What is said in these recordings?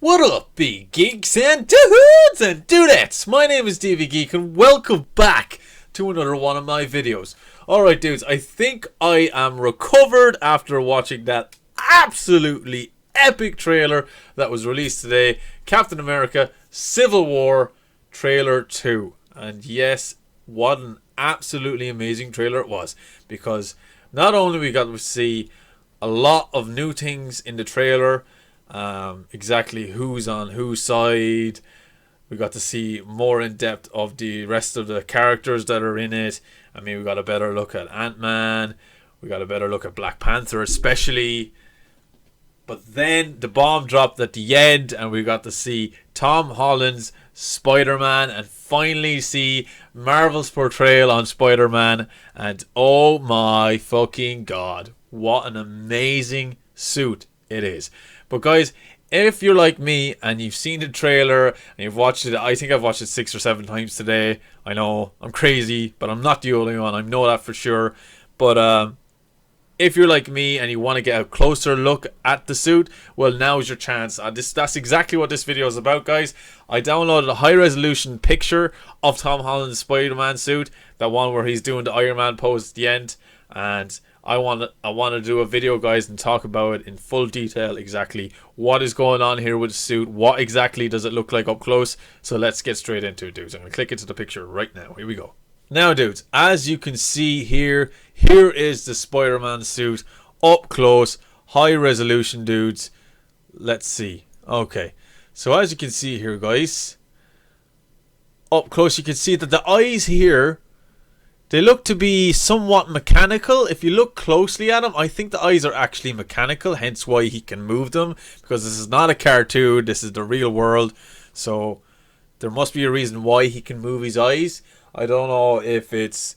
What up, big geeks and dudes and dudettes? My name is Geeky and welcome back to another one of my videos. Alright dudes, I think I am recovered after watching that absolutely epic trailer that was released today. Captain America Civil War Trailer 2. And yes, what an absolutely amazing trailer it was. Because not only we got to see a lot of new things in the trailer, exactly who's on whose side. We got to see more in depth of the rest of the characters that are in it. I mean, we got a better look at Ant-Man. We got a better look at Black Panther especially. But then the bomb dropped at the end and we got to see Tom Holland's Spider-Man and finally see Marvel's portrayal on Spider-Man. And oh my fucking god, what an amazing suit it is. But guys, if you're like me and you've seen the trailer and you've watched it, I think I've watched it 6 or 7 times today. I know I'm crazy, but I'm not the only one. I know that for sure. But if you're like me and you want to get a closer look at the suit, well, now's your chance. That's exactly what this video is about, guys. I downloaded a high-resolution picture of Tom Holland's Spider-Man suit, that one where he's doing the Iron Man pose at the end, and I want to do a video, guys, and talk about it in full detail, exactly what is going on here with the suit, what exactly does it look like up close. So let's get straight into it, dudes. I'm going to click into the picture right now. Here we go. Now, dudes, as you can see here is the Spider-Man suit up close, high resolution, dudes. Let's see. Okay, so as you can see here, guys, up close you can see that the eyes here, they look to be somewhat mechanical. If you look closely at them, I think the eyes are actually mechanical, hence why he can move them, because this is not a cartoon, this is the real world. So there must be a reason why he can move his eyes. I don't know if it's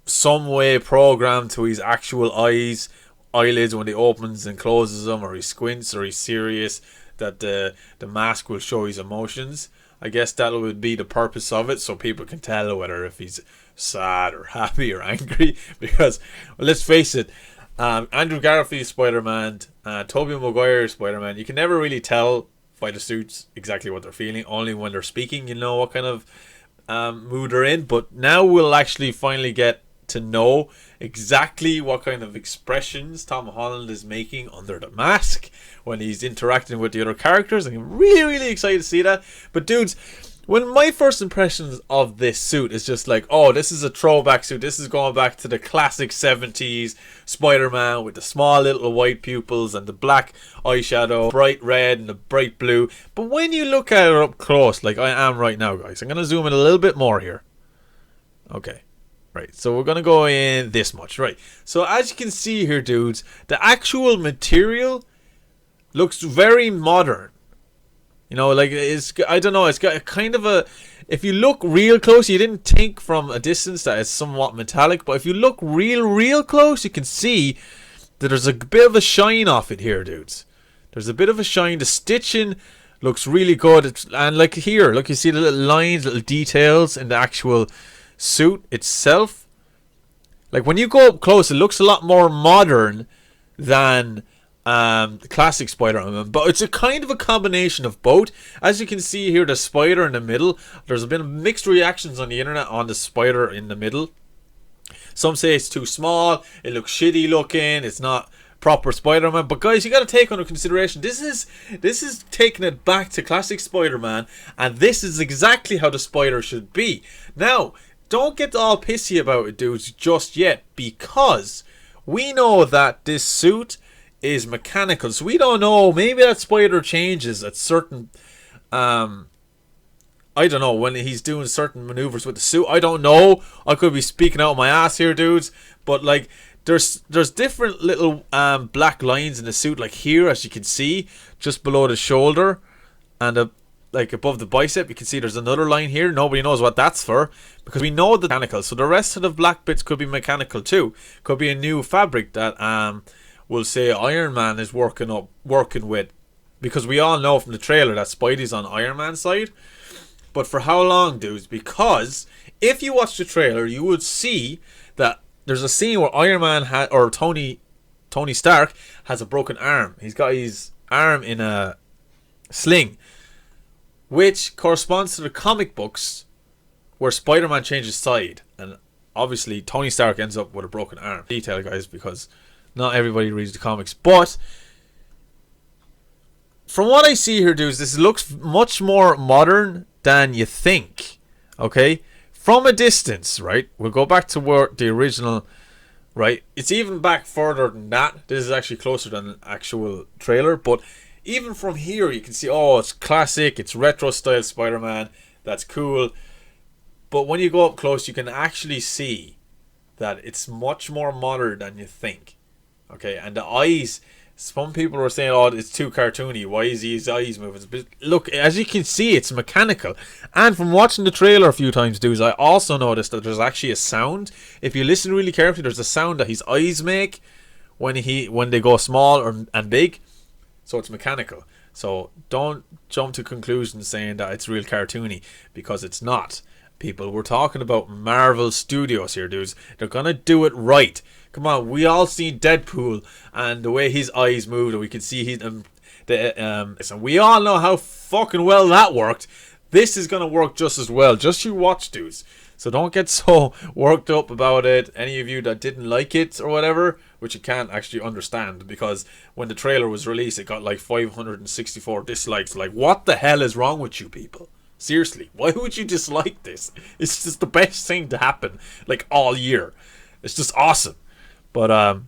some way programmed to his actual eyelids when he opens and closes them, or he squints, or he's serious, that the mask will show his emotions. I guess that would be the purpose of it, so people can tell whether if he's sad or happy or angry. Because, well, let's face it, Andrew Garfield's Spider-Man, Tobey Maguire's Spider-Man, you can never really tell by the suits exactly what they're feeling. Only when they're speaking you know what kind of mood they're in. But now we'll actually finally get to know exactly what kind of expressions Tom Holland is making under the mask when he's interacting with the other characters. I'm really excited to see that. But dudes, when my first impressions of this suit is just like, oh, this is a throwback suit, this is going back to the classic 70s Spider-Man with the small little white pupils and the black eyeshadow, bright red and the bright blue. But when you look at it up close, like I am right now, guys, I'm going to zoom in a little bit more here. Okay. Right, so we're going to go in this much. Right, so as you can see here, dudes, the actual material looks very modern. You know, like, it's, I don't know, it's got a kind of a, if you look real close, you didn't think from a distance that it's somewhat metallic, but if you look real close, you can see that there's a bit of a shine off it here, dudes. There's a bit of a shine. The stitching looks really good. And like here, look, you see the little lines, little details in the actual suit itself. Like when you go up close, it looks a lot more modern than the classic Spider-Man, but it's a kind of a combination of both. As you can see here, the spider in the middle, there's been mixed reactions on the internet on the spider in the middle. Some say it's too small, it looks shitty looking, it's not proper Spider-Man. But guys, you got to take under consideration, this is taking it back to classic Spider-Man, and this is exactly how the spider should be. Now, don't get all pissy about it, dudes, just yet, because we know that this suit is mechanical. So we don't know, maybe that spider changes at certain, I don't know, when he's doing certain maneuvers with the suit. I don't know. I could be speaking out of my ass here, dudes. But like, there's different little black lines in the suit. Like here, as you can see, just below the shoulder and like above the bicep, you can see there's another line here. Nobody knows what that's for, because we know the mechanical. So the rest of the black bits could be mechanical too. Could be a new fabric that we'll say Iron Man is working with, because we all know from the trailer that Spidey's on Iron Man's side. But for how long, dudes? Because if you watch the trailer, you would see that there's a scene where Iron Man or Tony Stark has a broken arm. He's got his arm in a sling, which corresponds to the comic books where Spider-Man changes side, and obviously Tony Stark ends up with a broken arm. Detail, guys, because not everybody reads the comics. But from what I see here, dudes, this looks much more modern than you think. Okay? From a distance, right? We'll go back to where the original, right? It's even back further than that. This is actually closer than an actual trailer. But even from here, you can see, oh, it's classic. It's retro-style Spider-Man. That's cool. But when you go up close, you can actually see that it's much more modern than you think. Okay? And the eyes, some people were saying, oh, it's too cartoony. Why is his eyes moving? But look, as you can see, it's mechanical. And from watching the trailer a few times, dudes, I also noticed that there's actually a sound. If you listen really carefully, there's a sound that his eyes make when they go small and big. So it's mechanical. So don't jump to conclusions saying that it's real cartoony, because it's not. People, we're talking about Marvel Studios here, dudes. They're gonna do it right. Come on, we all seen Deadpool and the way his eyes moved, and we can see and we all know how fucking well that worked. This is gonna work just as well. Just you watch, dudes. So don't get so worked up about it. Any of you that didn't like it or whatever, which you can't actually understand, because when the trailer was released, it got like 564 dislikes. Like, what the hell is wrong with you people? Seriously, why would you dislike this? It's just the best thing to happen, like, all year. It's just awesome. But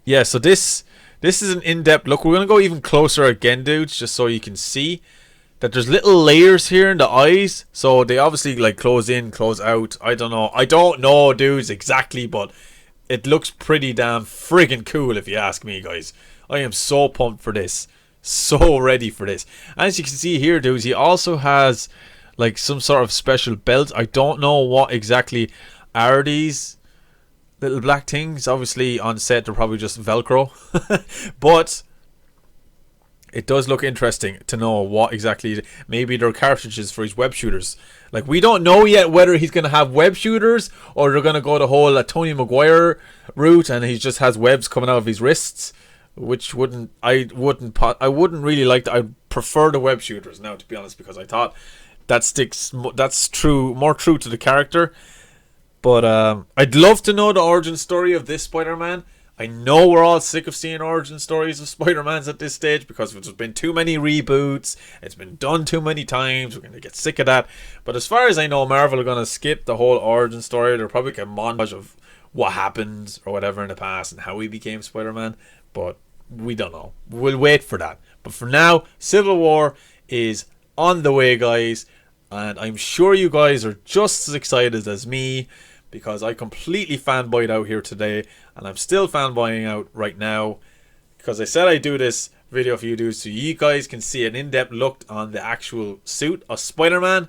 yeah, so this is an in-depth look. We're gonna go even closer again, dudes, just so you can see that there's little layers here in the eyes. So they obviously like close in, close out. I don't know, dudes, exactly, but it looks pretty damn friggin' cool if you ask me, guys. I am so pumped for this. So ready for this. As you can see here, dudes, he also has like some sort of special belt. I don't know what exactly are these little black things. Obviously on set they're probably just Velcro. But it does look interesting to know what exactly. Maybe they're cartridges for his web shooters. Like, we don't know yet whether he's going to have web shooters or they're going to go the whole Tony Maguire route and he just has webs coming out of his wrists. Which I wouldn't really like that. I prefer the web shooters now, to be honest, because I thought that's more true to the character. But I'd love to know the origin story of this Spider-Man. I know we're all sick of seeing origin stories of Spider-Mans at this stage, because there's been too many reboots. It's been done too many times. We're going to get sick of that. But as far as I know, Marvel are going to skip the whole origin story. They'll probably get a montage of what happened or whatever in the past and how he became Spider-Man. But we don't know. We'll wait for that. But for now, Civil War is on the way, guys. And I'm sure you guys are just as excited as me, because I completely fanboyed out here today. And I'm still fanboying out right now, because I said I'd do this video for you dudes so you guys can see an in-depth look on the actual suit of Spider-Man.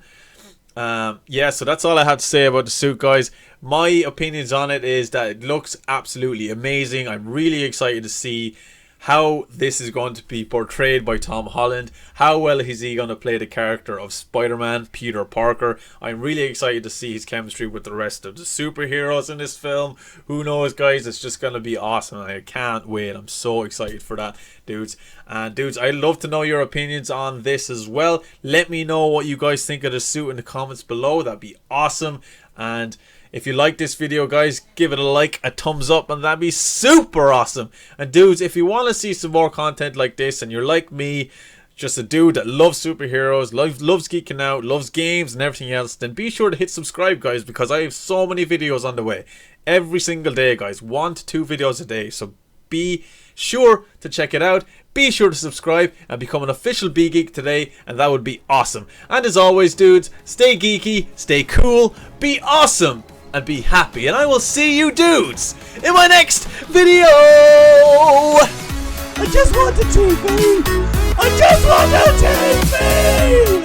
Yeah, so that's all I have to say about the suit, guys. My opinions on it is that it looks absolutely amazing. I'm really excited to see how this is going to be portrayed by Tom Holland. How well is he going to play the character of Spider-Man, Peter Parker? I'm really excited to see his chemistry with the rest of the superheroes in this film. Who knows, guys? It's just going to be awesome. I can't wait. I'm so excited for that, dudes. And dudes, I'd love to know your opinions on this as well. Let me know what you guys think of the suit in the comments below. That'd be awesome. And if you like this video, guys, give it a like, a thumbs up, and that'd be super awesome. And dudes, if you want to see some more content like this, and you're like me, just a dude that loves superheroes, loves geeking out, loves games and everything else, then be sure to hit subscribe, guys, because I have so many videos on the way. Every single day, guys. 1 to 2 videos a day. So be sure to check it out. Be sure to subscribe and become an official B-Geek today, and that would be awesome. And as always, dudes, stay geeky, stay cool, be awesome, and be happy. And I will see you dudes in my next video. I just want the TV. I just want the TV.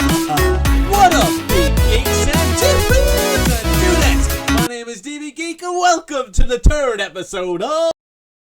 What up, big geeks and dudes and dudettes? My name is DV Geek, and welcome to the 3rd episode of